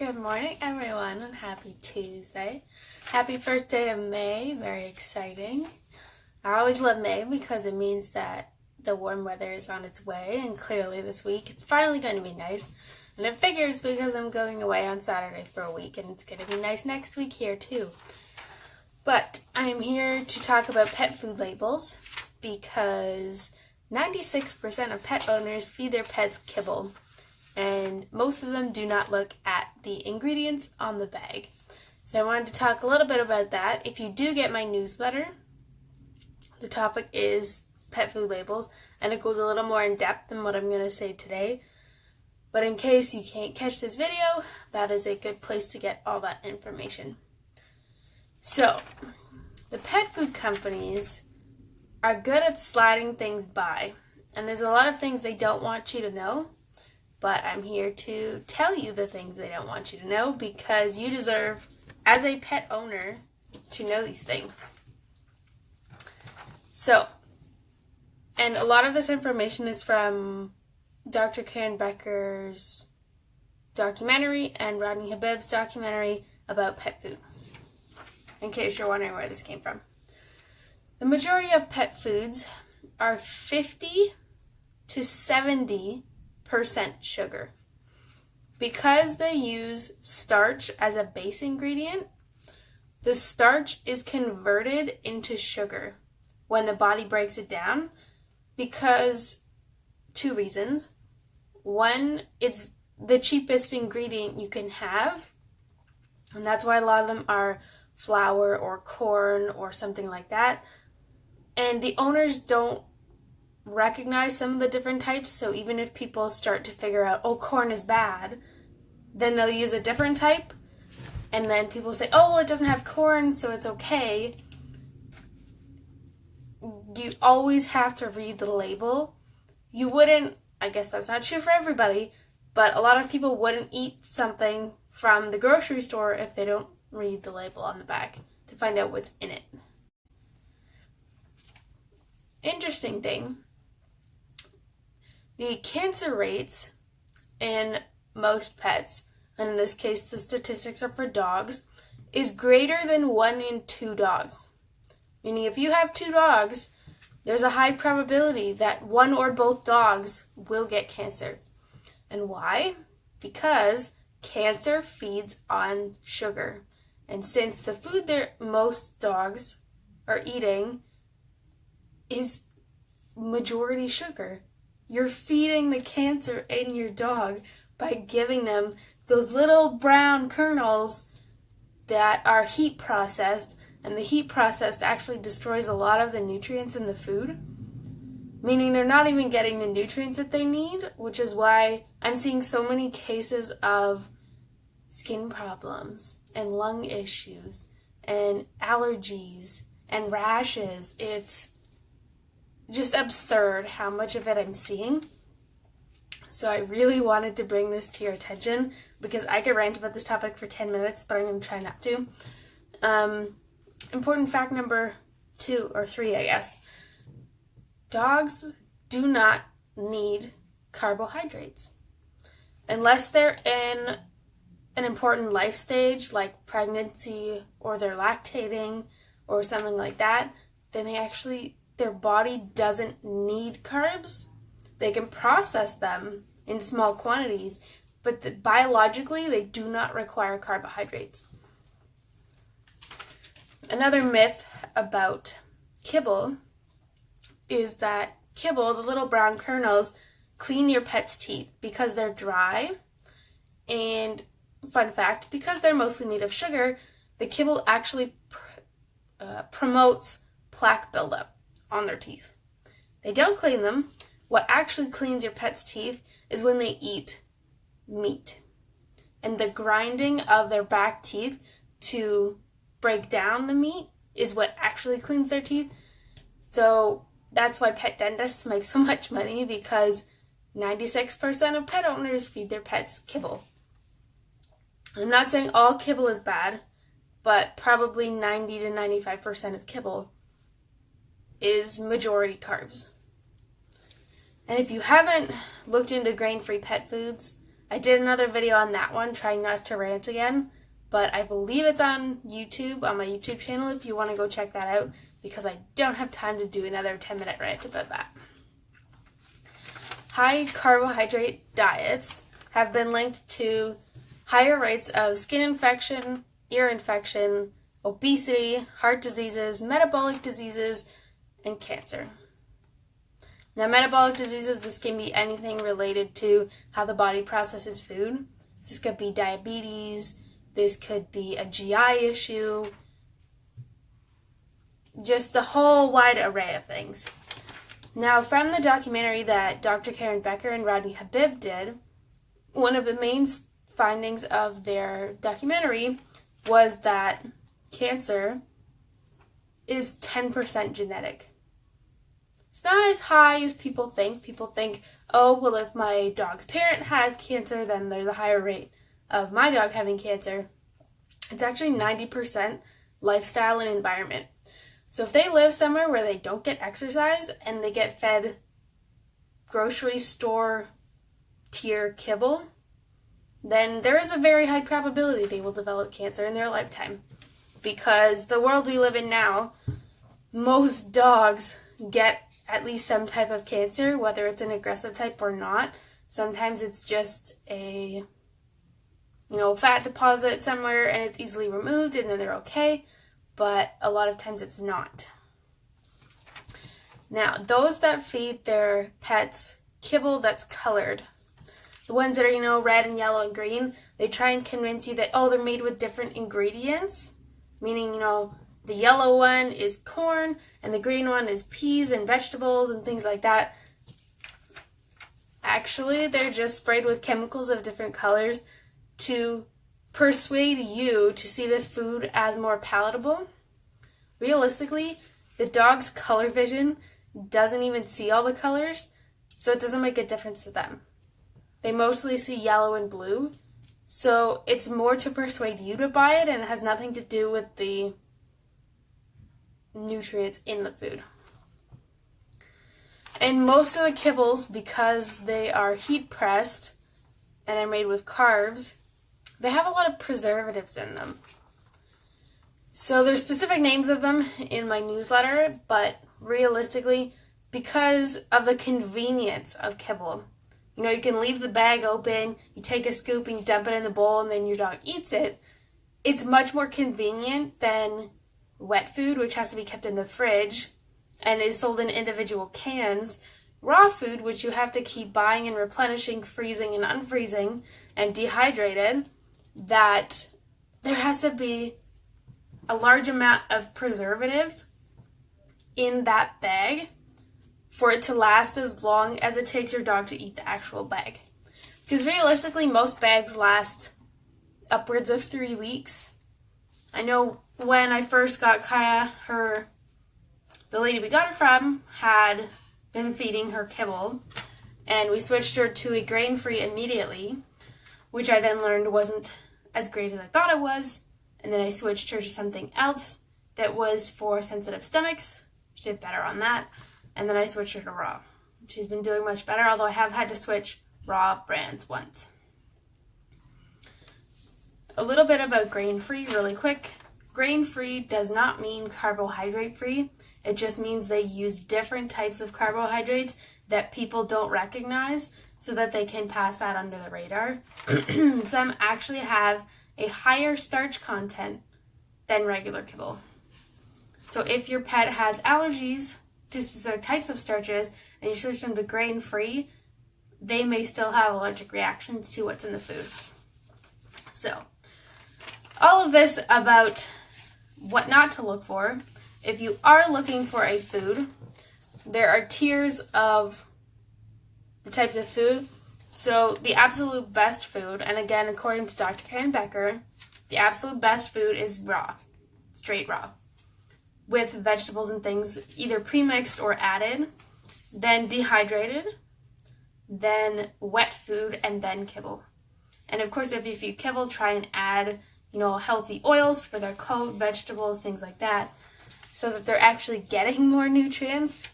Good morning, everyone, and happy Tuesday. Happy first day of May. Very exciting. I always love May because it means that the warm weather is on its way, and clearly this week it's finally going to be nice. And it figures because I'm going away on Saturday for a week, and it's going to be nice next week here too. But I'm here to talk about pet food labels because 96% of pet owners feed their pets kibble, and most of them do not look at the ingredients on the bag. So I wanted to talk a little bit about that. If you do get my newsletter, the topic is pet food labels, and it goes a little more in depth than what I'm going to say today. But in case you can't catch this video, that is a good place to get all that information. So, the pet food companies are good at sliding things by, and there's a lot of things they don't want you to know, but I'm here to tell you the things they don't want you to know because you deserve, as a pet owner, to know these things. So, and a lot of this information is from Dr. Karen Becker's documentary and Rodney Habib's documentary about pet food, in case you're wondering where this came from. The majority of pet foods are 50 to 70% sugar. Because they use starch as a base ingredient, the starch is converted into sugar when the body breaks it down because two reasons. One, it's the cheapest ingredient you can have, and that's why a lot of them are flour or corn or something like that. And the owners don't recognize some of the different types, so even if people start to figure out, oh, corn is bad, then they'll use a different type, and then people say, oh, well, it doesn't have corn, so it's okay. You always have to read the label. You wouldn't, I guess that's not true for everybody, but a lot of people wouldn't eat something from the grocery store if they don't read the label on the back to find out what's in it. Interesting thing, the cancer rates in most pets, and in this case the statistics are for dogs, is greater than 1 in 2 dogs. Meaning if you have 2 dogs, there's a high probability that one or both dogs will get cancer. And why? Because cancer feeds on sugar. And since the food that most dogs are eating is majority sugar, you're feeding the cancer in your dog by giving them those little brown kernels that are heat processed, and the heat processed actually destroys a lot of the nutrients in the food, meaning they're not even getting the nutrients that they need, which is why I'm seeing so many cases of skin problems and lung issues and allergies and rashes. It's just absurd how much of it I'm seeing. So I really wanted to bring this to your attention because I could rant about this topic for 10 minutes, but I'm going to try not to. Important fact number 2 or 3, I guess. Dogs do not need carbohydrates. Unless they're in an important life stage like pregnancy or they're lactating or something like that, then their body doesn't need carbs. They can process them in small quantities, but biologically they do not require carbohydrates. Another myth about kibble is that kibble, the little brown kernels, clean your pet's teeth because they're dry. And fun fact, because they're mostly made of sugar, the kibble actually promotes plaque buildup on their teeth. They don't clean them. What actually cleans your pet's teeth is when they eat meat. And the grinding of their back teeth to break down the meat is what actually cleans their teeth. So that's why pet dentists make so much money, because 96% of pet owners feed their pets kibble. I'm not saying all kibble is bad, but probably 90 to 95% of kibble is majority carbs. And if you haven't looked into grain-free pet foods, I did another video on that one, trying not to rant again, but I believe it's on YouTube, on my YouTube channel, if you want to go check that out, because I don't have time to do another 10-minute rant about that. High carbohydrate diets have been linked to higher rates of skin infection, ear infection, obesity, heart diseases, metabolic diseases, and cancer. Now, metabolic diseases, this can be anything related to how the body processes food. This could be diabetes, this could be a GI issue, just the whole wide array of things. Now, from the documentary that Dr. Karen Becker and Rodney Habib did, one of the main findings of their documentary was that cancer is 10% genetic. It's not as high as people think. People think, oh, well, if my dog's parent has cancer, then there's a higher rate of my dog having cancer. It's actually 90% lifestyle and environment. So if they live somewhere where they don't get exercise and they get fed grocery store tier kibble, then there is a very high probability they will develop cancer in their lifetime. Because the world we live in now, most dogs get at least some type of cancer, whether it's an aggressive type or not. Sometimes it's just a, fat deposit somewhere and it's easily removed and then they're okay, but a lot of times it's not. Now, those that feed their pets kibble that's colored, the ones that are, red and yellow and green, they try and convince you that, they're made with different ingredients, meaning, the yellow one is corn and the green one is peas and vegetables and things like that. Actually, they're just sprayed with chemicals of different colors to persuade you to see the food as more palatable. Realistically, the dog's color vision doesn't even see all the colors, so it doesn't make a difference to them. They mostly see yellow and blue, so it's more to persuade you to buy it, and it has nothing to do with the nutrients in the food. And most of the kibbles, because they are heat pressed and they're made with carbs, they have a lot of preservatives in them. So there's specific names of them in my newsletter, but realistically, because of the convenience of kibble, you can leave the bag open, you take a scoop and you dump it in the bowl and then your dog eats it. It's much more convenient than wet food, which has to be kept in the fridge and is sold in individual cans. Raw food, which you have to keep buying and replenishing, freezing and unfreezing, and dehydrated, that there has to be a large amount of preservatives in that bag for it to last as long as it takes your dog to eat the actual bag. Because realistically, most bags last upwards of 3 weeks. I know when I first got Kaya, the lady we got her from had been feeding her kibble, and we switched her to a grain-free immediately, which I then learned wasn't as great as I thought it was, and then I switched her to something else that was for sensitive stomachs. She did better on that, and then I switched her to raw. She's been doing much better, although I have had to switch raw brands once. A little bit about grain-free really quick. Grain-free does not mean carbohydrate-free. It just means they use different types of carbohydrates that people don't recognize so that they can pass that under the radar. Some actually have a higher starch content than regular kibble. So if your pet has allergies to specific types of starches and you switch them to grain-free, they may still have allergic reactions to what's in the food. So, all of this about what not to look for. If you are looking for a food, there are tiers of the types of food. So the absolute best food, and again, according to Dr. Karen Becker, the absolute best food is raw, straight raw, with vegetables and things either pre-mixed or added, then dehydrated, then wet food, and then kibble. And of course, if you feed kibble, try and add healthy oils for their coat, vegetables, things like that, so that they're actually getting more nutrients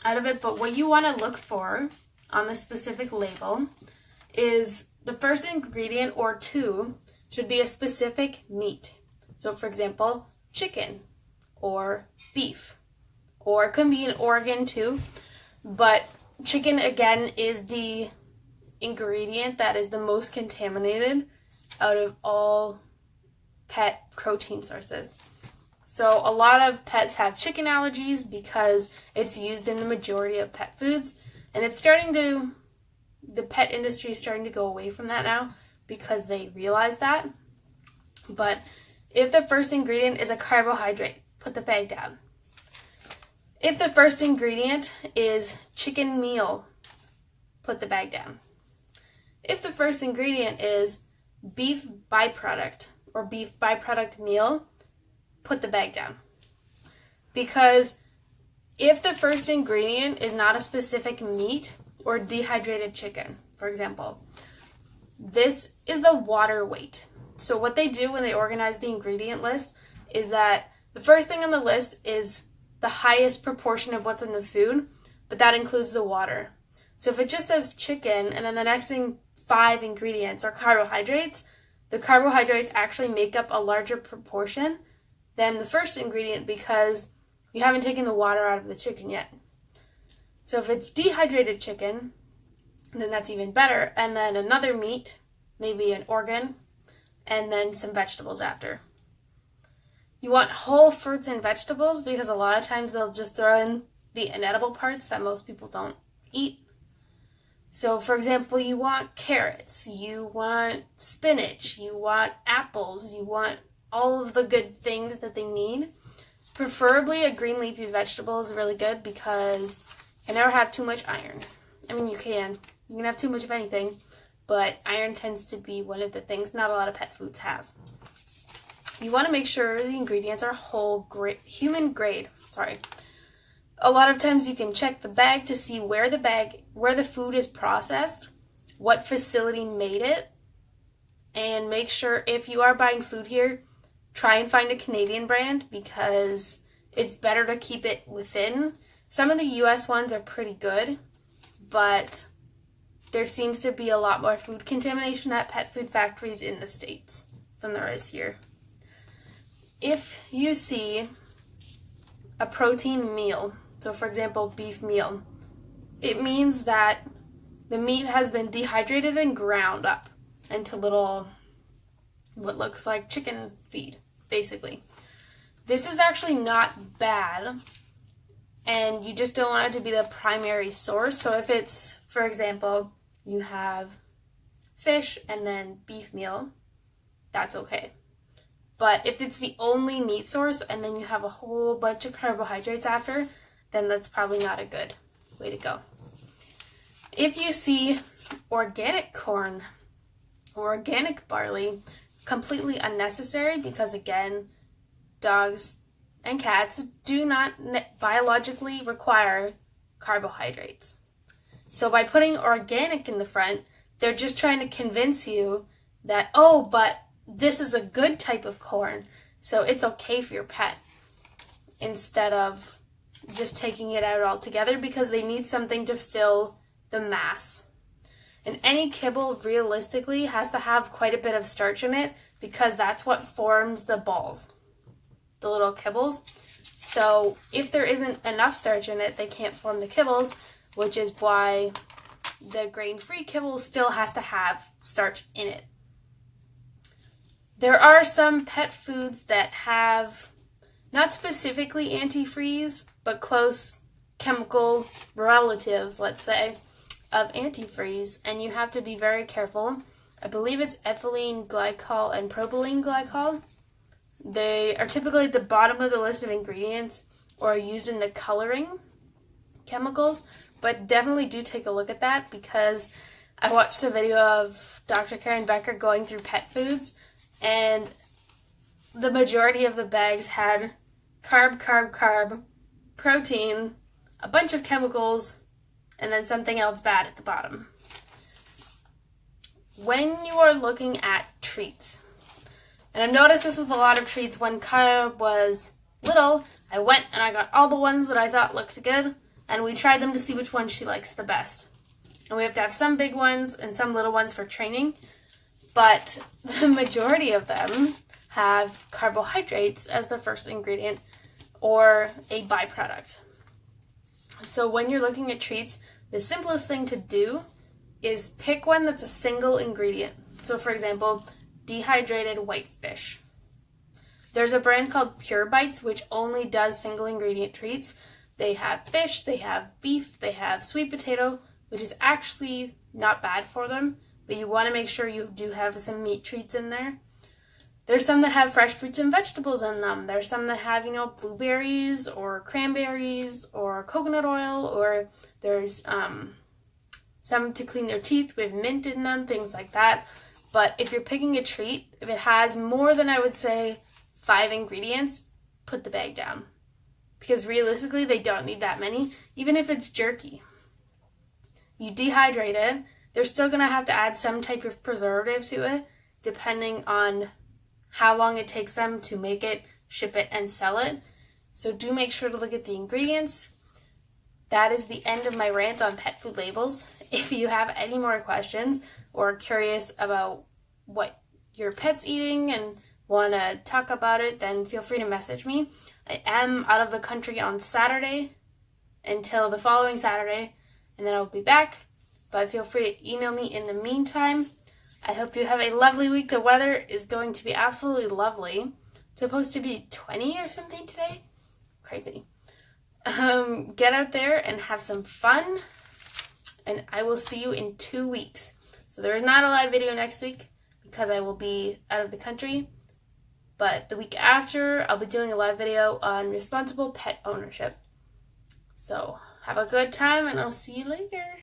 out of it. But what you want to look for on the specific label is the first ingredient or two should be a specific meat. So for example, chicken or beef, or it can be an organ too, but chicken again is the ingredient that is the most contaminated out of all pet protein sources. So a lot of pets have chicken allergies because it's used in the majority of pet foods, and the pet industry is starting to go away from that now because they realize that. But if the first ingredient is a carbohydrate, put the bag down. If the first ingredient is chicken meal, put the bag down. If the first ingredient is beef byproduct or beef byproduct meal, put the bag down. Because if the first ingredient is not a specific meat or dehydrated chicken, for example, this is the water weight. So what they do when they organize the ingredient list is that the first thing on the list is the highest proportion of what's in the food, but that includes the water. So if it just says chicken and then the next thing 5 ingredients are carbohydrates, the carbohydrates actually make up a larger proportion than the first ingredient because you haven't taken the water out of the chicken yet. So if it's dehydrated chicken, then that's even better. And then another meat, maybe an organ, and then some vegetables after. You want whole fruits and vegetables because a lot of times they'll just throw in the inedible parts that most people don't eat. So for example, you want carrots, you want spinach, you want apples, you want all of the good things that they need. Preferably a green leafy vegetable is really good because you never have too much iron. I mean, you can have too much of anything, but iron tends to be one of the things not a lot of pet foods have. You want to make sure the ingredients are human grade. A lot of times you can check the bag to see where the food is processed, what facility made it, and make sure if you are buying food here, try and find a Canadian brand because it's better to keep it within. Some of the US ones are pretty good, but there seems to be a lot more food contamination at pet food factories in the States than there is here. If you see a protein meal, so for example, beef meal, it means that the meat has been dehydrated and ground up into little, what looks like chicken feed, basically. This is actually not bad, and you just don't want it to be the primary source. So if it's, for example, you have fish and then beef meal, that's okay. But if it's the only meat source and then you have a whole bunch of carbohydrates after, then that's probably not a good way to go. If you see organic corn or organic barley, completely unnecessary because, again, dogs and cats do not biologically require carbohydrates. So by putting organic in the front, they're just trying to convince you that, oh, but this is a good type of corn, so it's okay for your pet, instead of just taking it out altogether because they need something to fill the mass. And any kibble realistically has to have quite a bit of starch in it because that's what forms the balls, the little kibbles. So if there isn't enough starch in it, they can't form the kibbles, which is why the grain-free kibble still has to have starch in it. There are some pet foods that have not specifically antifreeze, but close chemical relatives, let's say, of antifreeze, and you have to be very careful. I believe it's ethylene glycol and propylene glycol. They are typically at the bottom of the list of ingredients or are used in the coloring chemicals, but definitely do take a look at that because I watched a video of Dr. Karen Becker going through pet foods, and the majority of the bags had carb, protein, a bunch of chemicals, and then something else bad at the bottom. When you are looking at treats, and I've noticed this with a lot of treats, when Kaya was little, I went and I got all the ones that I thought looked good, and we tried them to see which one she likes the best. And we have to have some big ones and some little ones for training. But the majority of them have carbohydrates as the first ingredient or a byproduct. So when you're looking at treats, the simplest thing to do is pick one that's a single ingredient. So for example, dehydrated whitefish. There's a brand called Pure Bites, which only does single ingredient treats. They have fish, they have beef, they have sweet potato, which is actually not bad for them, but you want to make sure you do have some meat treats in there. There's some that have fresh fruits and vegetables in them. There's some that have, blueberries or cranberries or coconut oil, or there's some to clean their teeth with mint in them, things like that. But if you're picking a treat, if it has more than, I would say, 5 ingredients, put the bag down. Because realistically, they don't need that many, even if it's jerky. You dehydrate it, they're still going to have to add some type of preservative to it, depending on how long it takes them to make it, ship it, and sell it. So do make sure to look at the ingredients. That is the end of my rant on pet food labels. If you have any more questions or are curious about what your pet's eating and want to talk about it, then feel free to message me. I am out of the country on Saturday until the following Saturday, and then I'll be back. But feel free to email me in the meantime. I hope you have a lovely week. The weather is going to be absolutely lovely. It's supposed to be 20 or something today. Crazy. Get out there and have some fun. And I will see you in 2 weeks. So there is not a live video next week because I will be out of the country. But the week after, I'll be doing a live video on responsible pet ownership. So have a good time, and I'll see you later.